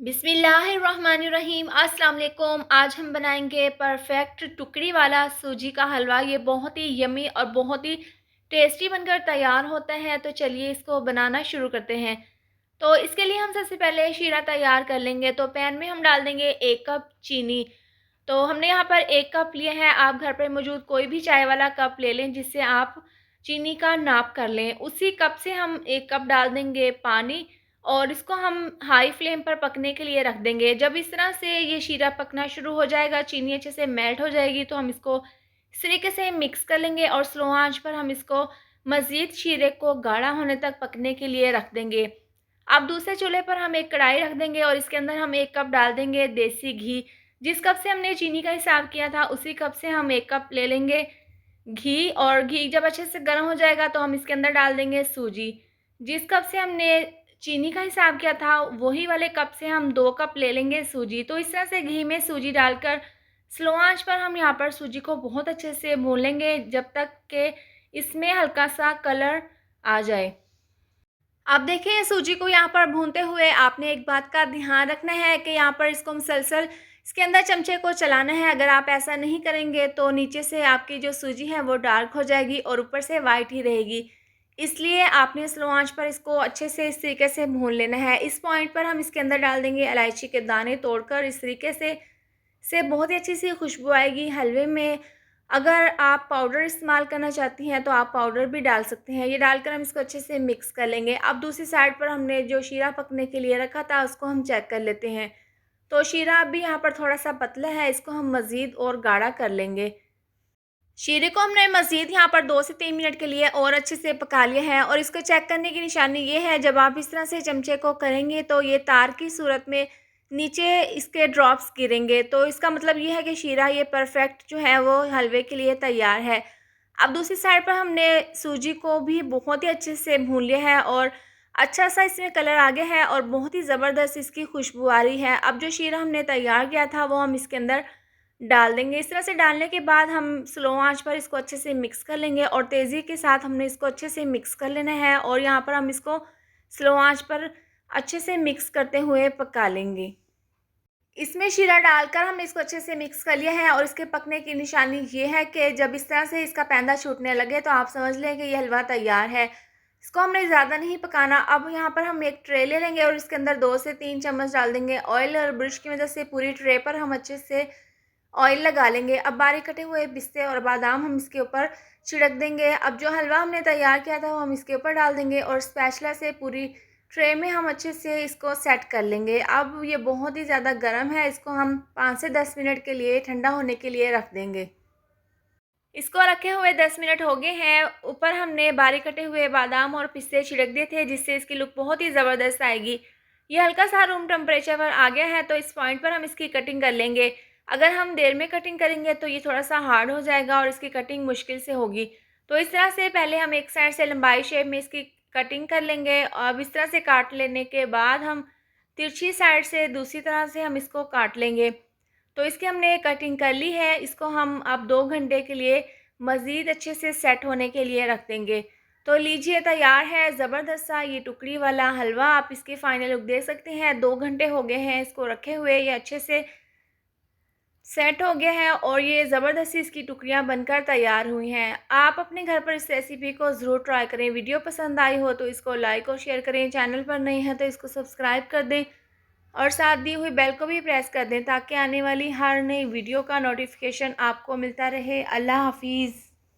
बिस्मिल्लाहिर्रहमानिर्रहीम। अस्सलाम वालेकुम। आज हम बनाएंगे परफेक्ट टुकड़ी वाला सूजी का हलवा। ये बहुत ही यमी और बहुत ही टेस्टी बनकर तैयार होता है। तो चलिए इसको बनाना शुरू करते हैं। तो इसके लिए हम सबसे पहले शीरा तैयार कर लेंगे। तो पैन में हम डाल देंगे 1 कप चीनी। तो हमने यहाँ पर 1 कप लिया है। आप घर पर मौजूद कोई भी चाय वाला कप ले लें जिससे आप चीनी का नाप कर लें। उसी कप से हम 1 कप डाल देंगे पानी और इसको हम हाई फ्लेम पर पकने के लिए रख देंगे। जब इस तरह से ये शीरा पकना शुरू हो जाएगा, चीनी अच्छे से मेल्ट हो जाएगी, तो हम इसको इस तरीके से मिक्स कर लेंगे और स्लो आंच पर हम इसको मज़ीद शीरे को गाढ़ा होने तक पकने के लिए रख देंगे। अब दूसरे चूल्हे पर हम एक कढ़ाई रख देंगे और इसके अंदर हम 1 कप डाल देंगे देसी घी। जिस कप से हमने चीनी का हिसाब किया था उसी कप से हम 1 कप ले लेंगे घी। और घी जब अच्छे से गर्म हो जाएगा तो हम इसके अंदर डाल देंगे सूजी। जिस कप से हमने चीनी का हिसाब किया था वही वाले कप से हम 2 कप ले लेंगे सूजी। तो इस तरह से घी में सूजी डालकर स्लो आंच पर हम यहाँ पर सूजी को बहुत अच्छे से भून लेंगे जब तक कि इसमें हल्का सा कलर आ जाए। अब देखिए सूजी को यहाँ पर भूनते हुए आपने एक बात का ध्यान रखना है कि यहाँ पर इसको मुसलसल इसके अंदर चमचे को चलाना है। अगर आप ऐसा नहीं करेंगे तो नीचे से आपकी जो सूजी है वो डार्क हो जाएगी और ऊपर से वाइट ही रहेगी। इसलिए आपने स्लो आंच पर इसको अच्छे से इस तरीके से भून लेना है। इस पॉइंट पर हम इसके अंदर डाल देंगे इलायची के दाने तोड़कर। इस तरीके से बहुत ही अच्छी सी खुशबू आएगी हलवे में। अगर आप पाउडर इस्तेमाल करना चाहती हैं तो आप पाउडर भी डाल सकते हैं। ये डालकर हम इसको अच्छे से मिक्स कर लेंगे। अब दूसरी साइड पर हमने जो शीरा पकने के लिए रखा था उसको हम चेक कर लेते हैं। तो शीरा अभी यहाँ पर थोड़ा सा पतला है, इसको हम मज़ीद और गाढ़ा कर लेंगे। शीरे को हमने मज़ीद यहाँ पर 2 से 3 मिनट के लिए और अच्छे से पका लिया है। और इसको चेक करने की निशानी ये है, जब आप इस तरह से चमचे को करेंगे तो ये तार की सूरत में नीचे इसके ड्रॉप्स गिरेंगे। तो इसका मतलब ये है कि शीरा ये परफेक्ट जो है वो हलवे के लिए तैयार है। अब दूसरी साइड पर हमने सूजी को भी बहुत ही अच्छे से भून लिया है और अच्छा सा इसमें कलर आ गया है और बहुत ही ज़बरदस्त इसकी खुशबू आ रही है। अब जो शीरा हमने तैयार किया था वो हम इसके अंदर डाल देंगे। इस तरह से डालने के बाद हम स्लो आंच पर इसको अच्छे से मिक्स कर लेंगे और तेज़ी के साथ हमने इसको अच्छे से मिक्स कर लेना है। और यहाँ पर हम इसको स्लो आंच पर अच्छे से मिक्स करते हुए पका लेंगे। इसमें शीरा डालकर हमने इसको अच्छे से मिक्स कर लिया है और इसके पकने की निशानी ये है कि जब इस तरह से इसका पैंदा छूटने लगे तो आप समझ लें कि ये हलवा तैयार है। इसको हमने ज़्यादा नहीं पकाना। अब यहाँ पर हम एक ट्रे ले लेंगे और इसके अंदर 2 से 3 चम्मच डाल देंगे ऑयल और ब्रश की मदद से पूरी ट्रे पर हम अच्छे से ऑयल लगा लेंगे। अब बारीक कटे हुए पिस्ते और बादाम हम इसके ऊपर छिड़क देंगे। अब जो हलवा हमने तैयार किया था वो हम इसके ऊपर डाल देंगे और स्पैचुला से पूरी ट्रे में हम अच्छे से इसको सेट कर लेंगे। अब ये बहुत ही ज़्यादा गर्म है, इसको हम 5 से 10 मिनट के लिए ठंडा होने के लिए रख देंगे। इसको रखे हुए 10 मिनट हो गए हैं। ऊपर हमने बारीक कटे हुए बादाम और पिस्ते छिड़क दिए थे जिससे इसकी लुक बहुत ही ज़बरदस्त आएगी। ये हल्का सा रूम टेम्परेचर पर आ गया है तो इस पॉइंट पर हम इसकी कटिंग कर लेंगे। अगर हम देर में कटिंग करेंगे तो ये थोड़ा सा हार्ड हो जाएगा और इसकी कटिंग मुश्किल से होगी। तो इस तरह से पहले हम एक साइड से लंबाई शेप में इसकी कटिंग कर लेंगे। अब इस तरह से काट लेने के बाद हम तिरछी साइड से दूसरी तरह से हम इसको काट लेंगे। तो इसकी हमने कटिंग कर ली है। इसको हम अब 2 घंटे के लिए मज़ीद अच्छे से सेट होने के लिए रख देंगे। तो लीजिए तैयार है ज़बरदस्त सा ये टुकड़ी वाला हलवा। आप इसकी फ़ाइनल लुक देख सकते हैं। 2 घंटे हो गए हैं इसको रखे हुए, ये अच्छे से सेट हो गया है और ये ज़बरदस्ती इसकी टुकड़ियाँ बनकर तैयार हुई हैं। आप अपने घर पर इस रेसिपी को ज़रूर ट्राई करें। वीडियो पसंद आई हो तो इसको लाइक और शेयर करें। चैनल पर नए हैं तो इसको सब्सक्राइब कर दें और साथ दी हुई बेल को भी प्रेस कर दें ताकि आने वाली हर नई वीडियो का नोटिफिकेशन आपको मिलता रहे। अल्लाह हाफिज़।